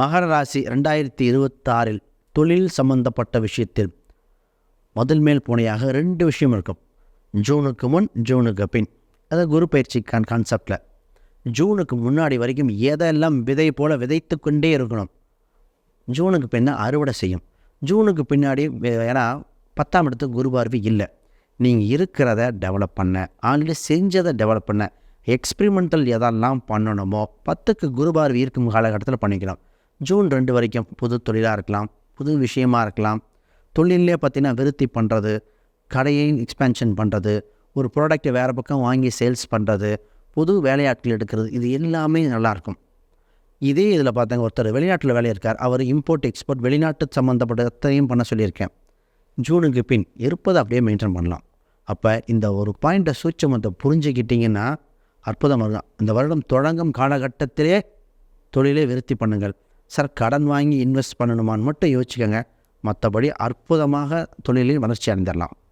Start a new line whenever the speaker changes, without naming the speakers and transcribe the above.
மகர ராசி 2026 தொழில் சம்பந்தப்பட்ட விஷயத்தில் முதல் மேல் பூனையாக 2 விஷயம் இருக்கும். ஜூனுக்கு முன் ஜூனுக்கு பின். அதாவது குரு பயிற்சி கான்செப்டில் ஜூனுக்கு முன்னாடி வரைக்கும் எதெல்லாம் விதை போல் விதைத்து கொண்டே இருக்கணும். ஜூனுக்கு பின்ன அறுவடை செய்யும். ஜூனுக்கு பின்னாடி ஏன்னா 10ஆம் இடத்துக்கு குரு பார்வை இல்லை. நீங்கள் இருக்கிறத டெவலப் பண்ண, ஆல்ரெடி செஞ்சதை டெவலப் பண்ண, எக்ஸ்பிரிமெண்டல் எதெல்லாம் பண்ணணுமோ 10க்கு குரு பார்வை இருக்கும் காலகட்டத்தில் பண்ணிக்கலாம். ஜூன் 2 வரைக்கும் புது தொழிலாக இருக்கலாம், புது விஷயமாக இருக்கலாம். தொழிலே பார்த்தீங்கன்னா விருத்தி பண்ணுறது, கடையை எக்ஸ்பேன்ஷன் பண்ணுறது, ஒரு ப்ராடக்டை வேறு பக்கம் வாங்கி சேல்ஸ் பண்ணுறது, புது வேலையாட்கள் எடுக்கிறது, இது எல்லாமே நல்லாயிருக்கும். இதே இதில் பார்த்தாங்க ஒருத்தர் வெளிநாட்டில் வேலை இருக்கார். அவர் இம்போர்ட் எக்ஸ்போர்ட் வெளிநாட்டு சம்மந்தப்பட்டதையும் பண்ண சொல்லியிருக்கேன். ஜூனுக்கு பின் இருப்பதை அப்படியே மெயின்டைன் பண்ணலாம். அப்போ இந்த ஒரு பாயிண்ட்டை சூட்சமத்தை புரிஞ்சுக்கிட்டிங்கன்னா அற்புதமாக இருக்கும். இந்த வருடம் தொடங்கும் காலகட்டத்திலே தொழிலை விருத்தி பண்ணுங்கள். சார் கடன் வாங்கி இன்வெஸ்ட் பண்ணணுமான்னு மட்டும் யோசிச்சுக்கோங்க. மற்றபடி அற்புதமாக தொழிலில் வளர்ச்சி அடைந்துடலாம்.